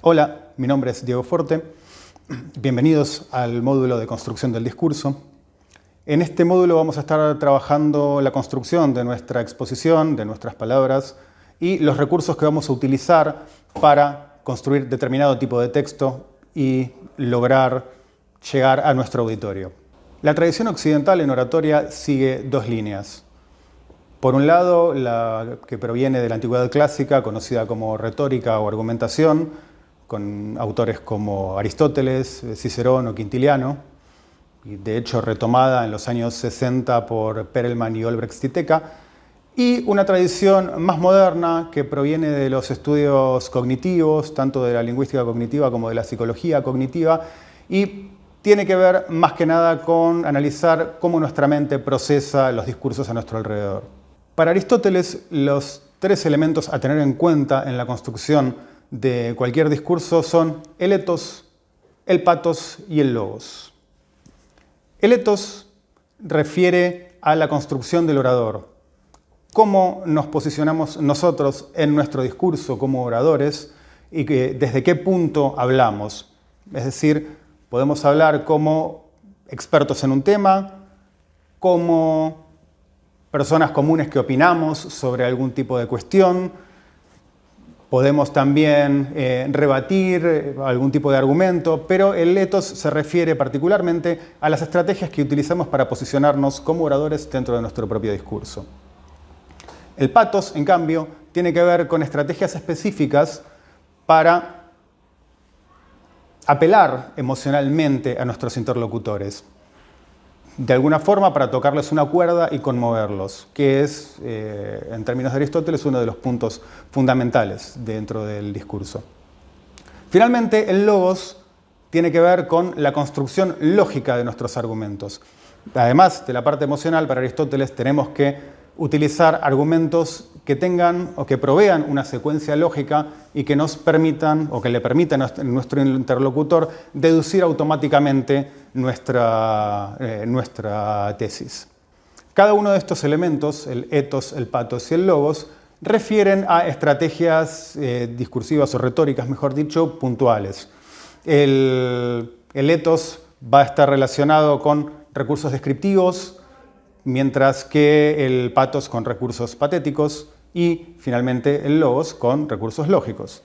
Hola, mi nombre es Diego Forte. Bienvenidos al módulo de construcción del discurso. En este módulo vamos a estar trabajando la construcción de nuestra exposición, de nuestras palabras y los recursos que vamos a utilizar para construir determinado tipo de texto y lograr llegar a nuestro auditorio. La tradición occidental en oratoria sigue dos líneas. Por un lado, la que proviene de la antigüedad clásica, conocida como retórica o argumentación, con autores como Aristóteles, Cicerón o Quintiliano, y de hecho retomada en los años 60 por Perelman y Olbrecht Stiteca, y una tradición más moderna que proviene de los estudios cognitivos, tanto de la lingüística cognitiva como de la psicología cognitiva, y tiene que ver más que nada con analizar cómo nuestra mente procesa los discursos a nuestro alrededor. Para Aristóteles, los tres elementos a tener en cuenta en la construcción de cualquier discurso son el etos, el patos y el logos. El etos refiere a la construcción del orador, cómo nos posicionamos nosotros en nuestro discurso como oradores y desde qué punto hablamos. Es decir, podemos hablar como expertos en un tema, como personas comunes que opinamos sobre algún tipo de cuestión. Podemos también rebatir algún tipo de argumento, pero el etos se refiere particularmente a las estrategias que utilizamos para posicionarnos como oradores dentro de nuestro propio discurso. El patos, en cambio, tiene que ver con estrategias específicas para apelar emocionalmente a nuestros interlocutores. De alguna forma para tocarles una cuerda y conmoverlos, que es, en términos de Aristóteles, uno de los puntos fundamentales dentro del discurso. Finalmente, el logos tiene que ver con la construcción lógica de nuestros argumentos. Además de la parte emocional, para Aristóteles tenemos que utilizar argumentos que tengan o que provean una secuencia lógica y que nos permitan o que le permitan a nuestro interlocutor deducir automáticamente nuestra tesis. Cada uno de estos elementos, el etos, el patos y el logos, refieren a estrategias discursivas o retóricas, mejor dicho, puntuales. El etos va a estar relacionado con recursos descriptivos, mientras que el patos con recursos patéticos y finalmente el logos con recursos lógicos.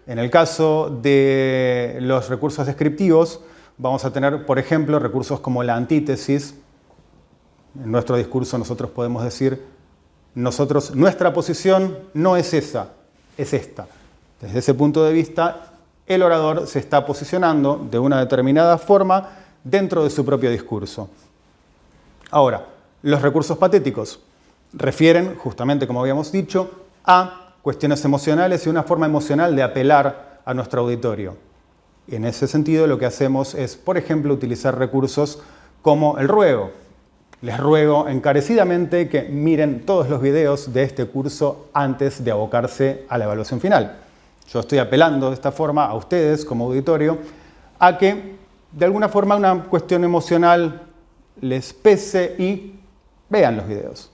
En el caso de los recursos descriptivos vamos a tener, por ejemplo, recursos como la antítesis. En nuestro discurso nosotros podemos decir, nuestra posición no es esa, es esta. Desde ese punto de vista, el orador se está posicionando de una determinada forma dentro de su propio discurso. Ahora, los recursos patéticos refieren, justamente como habíamos dicho, a cuestiones emocionales y una forma emocional de apelar a nuestro auditorio. Y en ese sentido lo que hacemos es, por ejemplo, utilizar recursos como el ruego. Les ruego encarecidamente que miren todos los videos de este curso antes de abocarse a la evaluación final. Yo estoy apelando de esta forma a ustedes como auditorio a que de alguna forma una cuestión emocional les pese y vean los videos.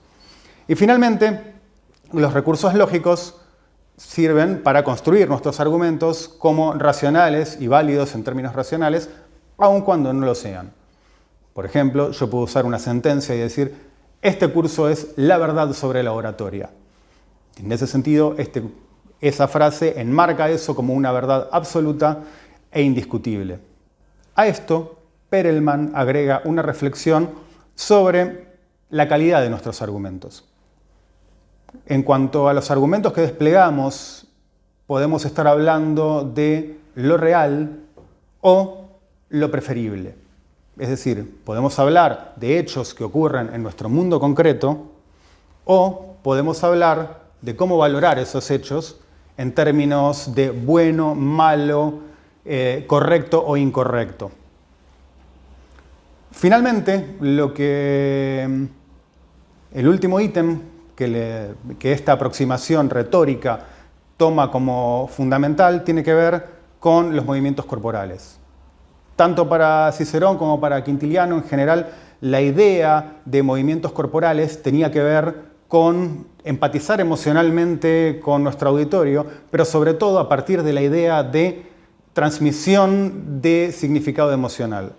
Y finalmente, los recursos lógicos sirven para construir nuestros argumentos como racionales y válidos en términos racionales, aun cuando no lo sean. Por ejemplo, yo puedo usar una sentencia y decir, este curso es la verdad sobre la oratoria. En ese sentido, esa frase enmarca eso como una verdad absoluta e indiscutible. A esto, Perelman agrega una reflexión sobre la calidad de nuestros argumentos. En cuanto a los argumentos que desplegamos, podemos estar hablando de lo real o lo preferible. Es decir, podemos hablar de hechos que ocurren en nuestro mundo concreto o podemos hablar de cómo valorar esos hechos en términos de bueno, malo, correcto o incorrecto. Finalmente, el último ítem que esta aproximación retórica toma como fundamental tiene que ver con los movimientos corporales. Tanto para Cicerón como para Quintiliano, en general, la idea de movimientos corporales tenía que ver con empatizar emocionalmente con nuestro auditorio, pero sobre todo a partir de la idea de transmisión de significado emocional.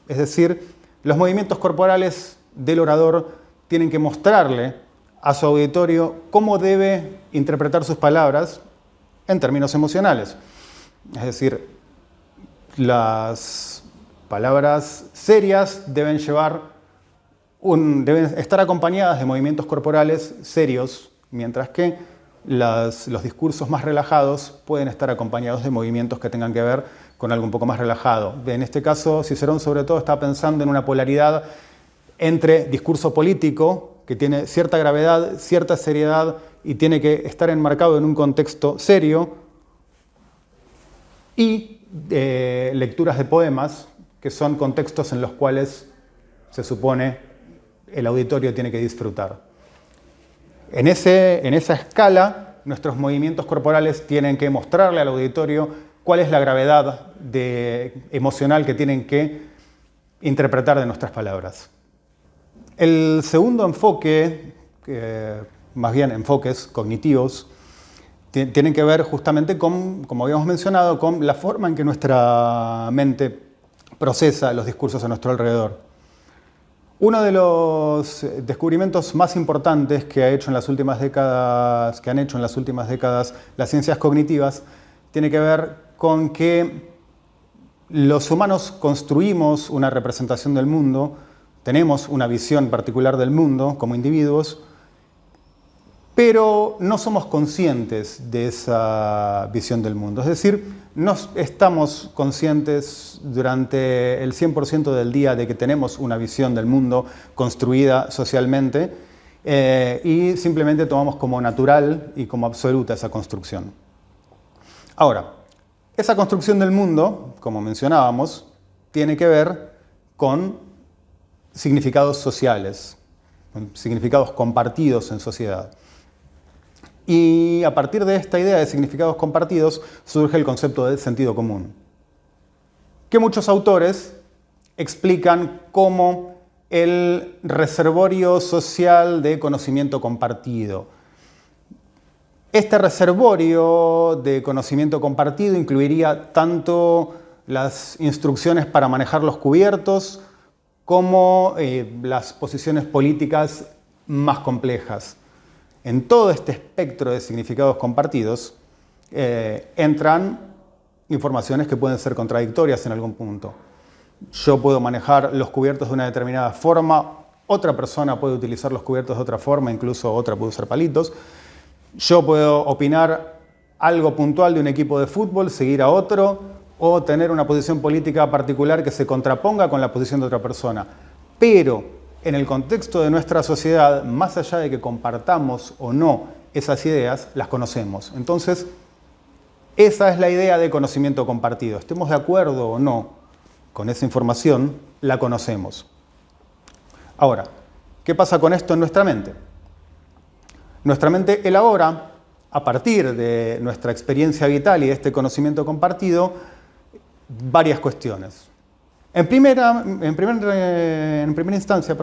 Es decir, los movimientos corporales del orador tienen que mostrarle a su auditorio cómo debe interpretar sus palabras en términos emocionales. Es decir, las palabras serias deben estar acompañadas de movimientos corporales serios, mientras que los discursos más relajados pueden estar acompañados de movimientos que tengan que ver con algo un poco más relajado. En este caso, Cicerón sobre todo está pensando en una polaridad entre discurso político, que tiene cierta gravedad, cierta seriedad y tiene que estar enmarcado en un contexto serio, y lecturas de poemas, que son contextos en los cuales se supone el auditorio tiene que disfrutar. En esa escala, nuestros movimientos corporales tienen que mostrarle al auditorio cuál es la gravedad emocional que tienen que interpretar de nuestras palabras. El segundo enfoque, más bien enfoques cognitivos, tienen que ver justamente con, como habíamos mencionado, con la forma en que nuestra mente procesa los discursos a nuestro alrededor. Uno de los descubrimientos más importantes que han hecho en las últimas décadas las ciencias cognitivas tiene que ver con que los humanos construimos una representación del mundo, tenemos una visión particular del mundo como individuos, pero no somos conscientes de esa visión del mundo. Es decir, no estamos conscientes durante el 100% del día de que tenemos una visión del mundo construida socialmente y simplemente tomamos como natural y como absoluta esa construcción. Ahora, esa construcción del mundo, como mencionábamos, tiene que ver con significados sociales, con significados compartidos en sociedad. Y a partir de esta idea de significados compartidos surge el concepto de sentido común, que muchos autores explican como el reservorio social de conocimiento compartido. Este reservorio de conocimiento compartido incluiría tanto las instrucciones para manejar los cubiertos como las posiciones políticas más complejas. En todo este espectro de significados compartidos entran informaciones que pueden ser contradictorias en algún punto. Yo puedo manejar los cubiertos de una determinada forma, otra persona puede utilizar los cubiertos de otra forma, incluso otra puede usar palitos. Yo puedo opinar algo puntual de un equipo de fútbol, seguir a otro, o tener una posición política particular que se contraponga con la posición de otra persona. Pero en el contexto de nuestra sociedad, más allá de que compartamos o no esas ideas, las conocemos. Entonces, esa es la idea de conocimiento compartido. Estemos de acuerdo o no con esa información, la conocemos. Ahora, ¿qué pasa con esto en nuestra mente? Nuestra mente elabora, a partir de nuestra experiencia vital y de este conocimiento compartido, varias cuestiones. En primera instancia,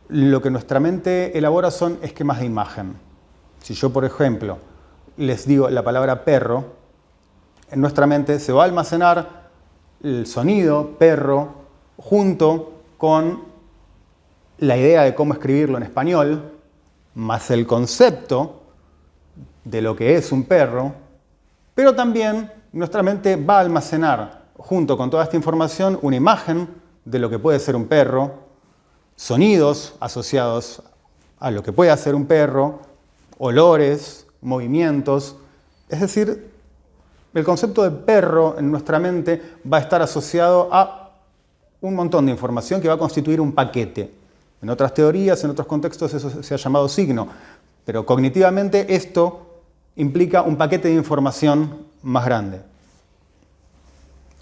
lo que nuestra mente elabora son esquemas de imagen. Si yo, por ejemplo, les digo la palabra perro, en nuestra mente se va a almacenar el sonido perro junto con la idea de cómo escribirlo en español, más el concepto de lo que es un perro, pero también nuestra mente va a almacenar junto con toda esta información una imagen de lo que puede ser un perro, sonidos asociados a lo que puede hacer un perro, olores, movimientos. Es decir, el concepto de perro en nuestra mente va a estar asociado a un montón de información que va a constituir un paquete. En otras teorías, en otros contextos, eso se ha llamado signo, pero cognitivamente esto implica un paquete de información más grande.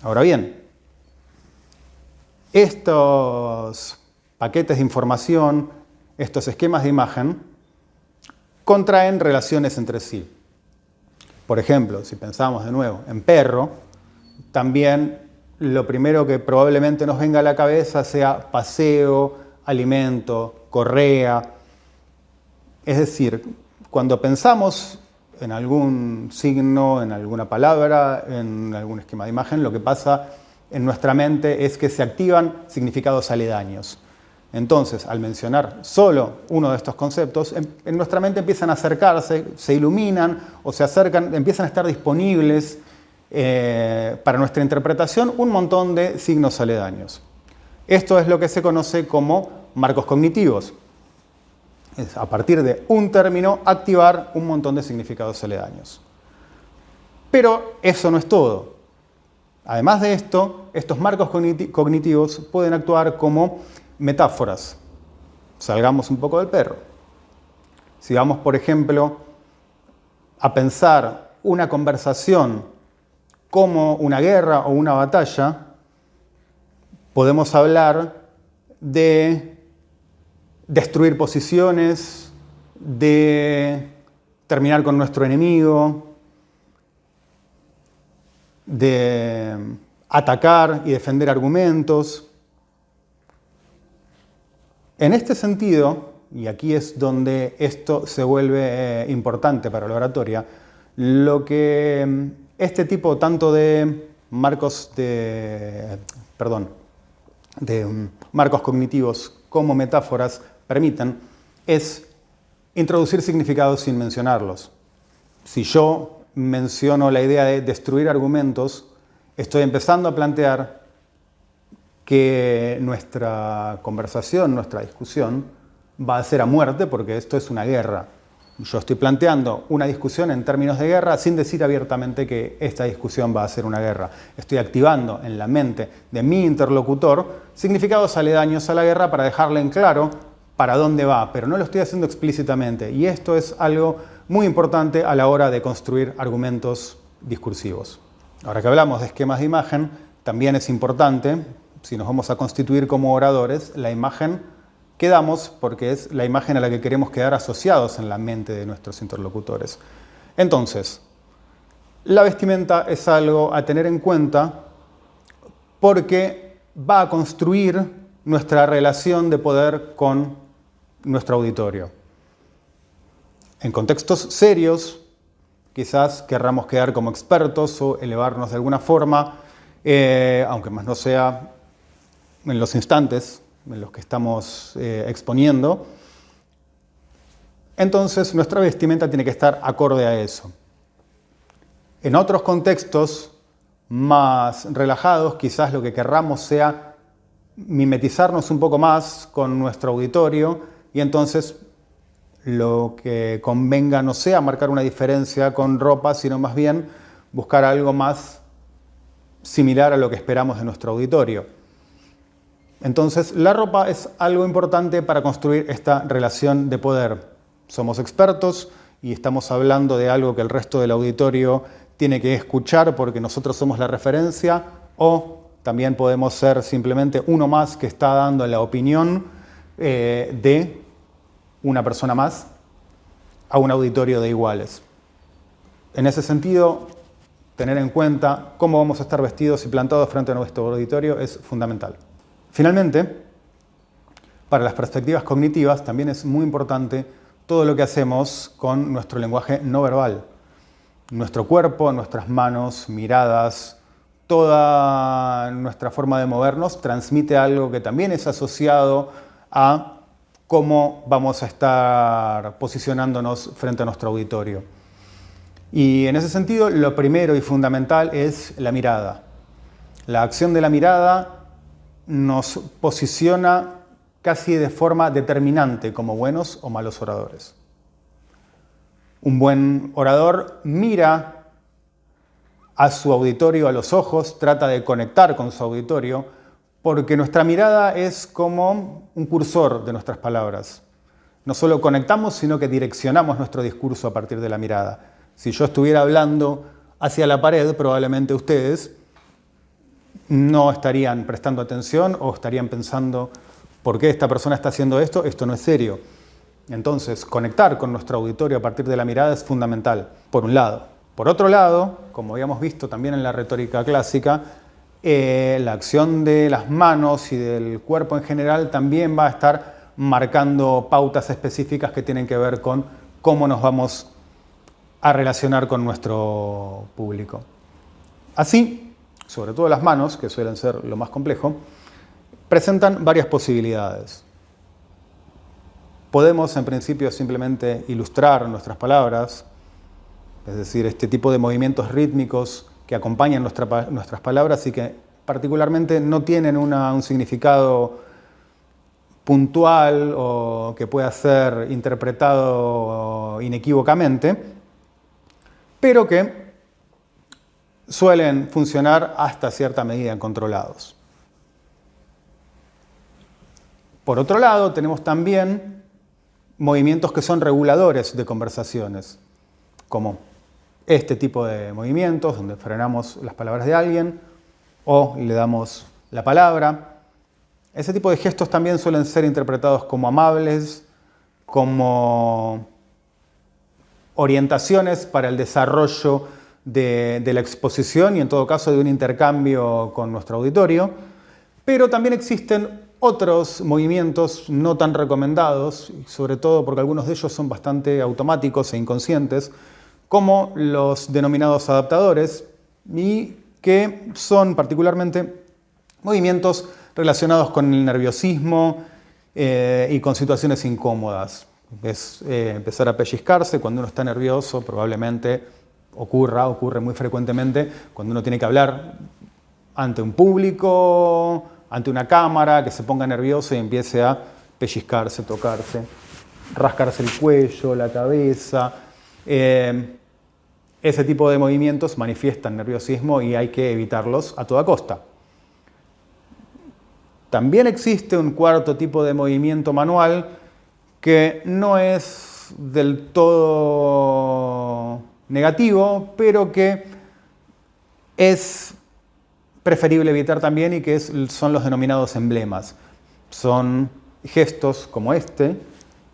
Ahora bien, estos paquetes de información, estos esquemas de imagen, contraen relaciones entre sí. Por ejemplo, si pensamos de nuevo en perro, también lo primero que probablemente nos venga a la cabeza sea paseo, alimento, correa. Es decir, cuando pensamos en algún signo, en alguna palabra, en algún esquema de imagen, lo que pasa en nuestra mente es que se activan significados aledaños. Entonces, al mencionar solo uno de estos conceptos, en nuestra mente empiezan a acercarse, se iluminan o se acercan, empiezan a estar disponibles para nuestra interpretación un montón de signos aledaños. Esto es lo que se conoce como marcos cognitivos. Es a partir de un término activar un montón de significados aledaños. Pero eso no es todo. Además de esto, estos marcos cognitivos pueden actuar como metáforas. Salgamos un poco del perro. Si vamos, por ejemplo, a pensar una conversación como una guerra o una batalla, podemos hablar de destruir posiciones, de terminar con nuestro enemigo, de atacar y defender argumentos. En este sentido, y aquí es donde esto se vuelve importante para la oratoria, lo que este tipo tanto de marcos marcos cognitivos como metáforas permiten es introducir significados sin mencionarlos. Si yo menciono la idea de destruir argumentos, estoy empezando a plantear que nuestra conversación, nuestra discusión, va a ser a muerte porque esto es una guerra. Yo estoy planteando una discusión en términos de guerra sin decir abiertamente que esta discusión va a ser una guerra. Estoy activando en la mente de mi interlocutor significados aledaños a la guerra para dejarle en claro para dónde va, pero no lo estoy haciendo explícitamente. Y esto es algo muy importante a la hora de construir argumentos discursivos. Ahora que hablamos de esquemas de imagen, también es importante, si nos vamos a constituir como oradores, la imagen que damos, porque es la imagen a la que queremos quedar asociados en la mente de nuestros interlocutores. Entonces, la vestimenta es algo a tener en cuenta porque va a construir nuestra relación de poder con nuestro auditorio. En contextos serios, quizás querramos quedar como expertos o elevarnos de alguna forma, aunque más no sea en los instantes en los que estamos exponiendo. Entonces, nuestra vestimenta tiene que estar acorde a eso. En otros contextos más relajados, quizás lo que querramos sea mimetizarnos un poco más con nuestro auditorio y entonces lo que convenga no sea marcar una diferencia con ropa, sino más bien buscar algo más similar a lo que esperamos de nuestro auditorio. Entonces, la ropa es algo importante para construir esta relación de poder. Somos expertos y estamos hablando de algo que el resto del auditorio tiene que escuchar porque nosotros somos la referencia, o también podemos ser simplemente uno más que está dando la opinión de una persona más a un auditorio de iguales. En ese sentido, tener en cuenta cómo vamos a estar vestidos y plantados frente a nuestro auditorio es fundamental. Finalmente, para las perspectivas cognitivas también es muy importante todo lo que hacemos con nuestro lenguaje no verbal. Nuestro cuerpo, nuestras manos, miradas, toda nuestra forma de movernos transmite algo que también es asociado a cómo vamos a estar posicionándonos frente a nuestro auditorio. Y en ese sentido, lo primero y fundamental es la mirada. La acción de la mirada nos posiciona casi de forma determinante como buenos o malos oradores. Un buen orador mira a su auditorio a los ojos, trata de conectar con su auditorio, porque nuestra mirada es como un cursor de nuestras palabras. No solo conectamos, sino que direccionamos nuestro discurso a partir de la mirada. Si yo estuviera hablando hacia la pared, probablemente ustedes no estarían prestando atención o estarían pensando, ¿por qué esta persona está haciendo esto? Esto no es serio. Entonces, conectar con nuestro auditorio a partir de la mirada es fundamental, por un lado. Por otro lado, como habíamos visto también en la retórica clásica, la acción de las manos y del cuerpo en general también va a estar marcando pautas específicas que tienen que ver con cómo nos vamos a relacionar con nuestro público. Así, sobre todo las manos, que suelen ser lo más complejo, presentan varias posibilidades. Podemos, en principio, simplemente ilustrar nuestras palabras, es decir, este tipo de movimientos rítmicos que acompañan nuestras palabras y que particularmente no tienen un significado puntual o que pueda ser interpretado inequívocamente, pero que suelen funcionar hasta cierta medida controlados. Por otro lado, tenemos también movimientos que son reguladores de conversaciones, como este tipo de movimientos, donde frenamos las palabras de alguien o le damos la palabra. Ese tipo de gestos también suelen ser interpretados como amables, como orientaciones para el desarrollo de la exposición y en todo caso de un intercambio con nuestro auditorio. Pero también existen otros movimientos no tan recomendados, sobre todo porque algunos de ellos son bastante automáticos e inconscientes, como los denominados adaptadores, y que son particularmente movimientos relacionados con el nerviosismo y con situaciones incómodas. Es empezar a pellizcarse cuando uno está nervioso, probablemente ocurre muy frecuentemente cuando uno tiene que hablar ante un público, ante una cámara, que se ponga nervioso y empiece a pellizcarse, tocarse, rascarse el cuello, la cabeza. Ese tipo de movimientos manifiestan nerviosismo y hay que evitarlos a toda costa. También existe un cuarto tipo de movimiento manual que no es del todo negativo, pero que es preferible evitar también y que son los denominados emblemas. Son gestos como este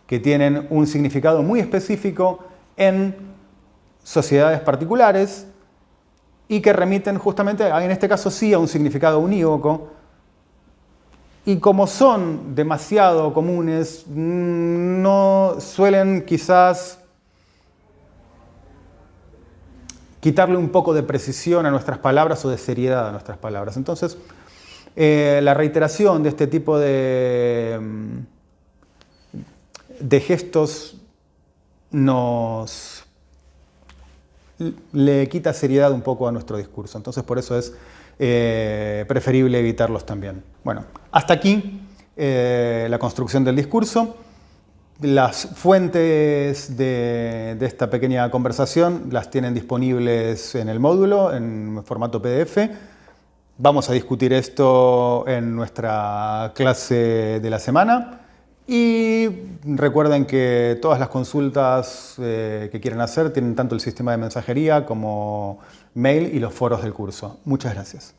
que tienen un significado muy específico en sociedades particulares y que remiten justamente, en este caso sí, a un significado unívoco. Y como son demasiado comunes, no suelen quizás quitarle un poco de precisión a nuestras palabras o de seriedad a nuestras palabras. Entonces, la reiteración de este tipo de gestos le quita seriedad un poco a nuestro discurso. Entonces, por eso es preferible evitarlos también. Bueno, hasta aquí la construcción del discurso. Las fuentes de esta pequeña conversación las tienen disponibles en el módulo, en formato PDF. Vamos a discutir esto en nuestra clase de la semana. Y recuerden que todas las consultas que quieran hacer tienen tanto el sistema de mensajería como mail y los foros del curso. Muchas gracias.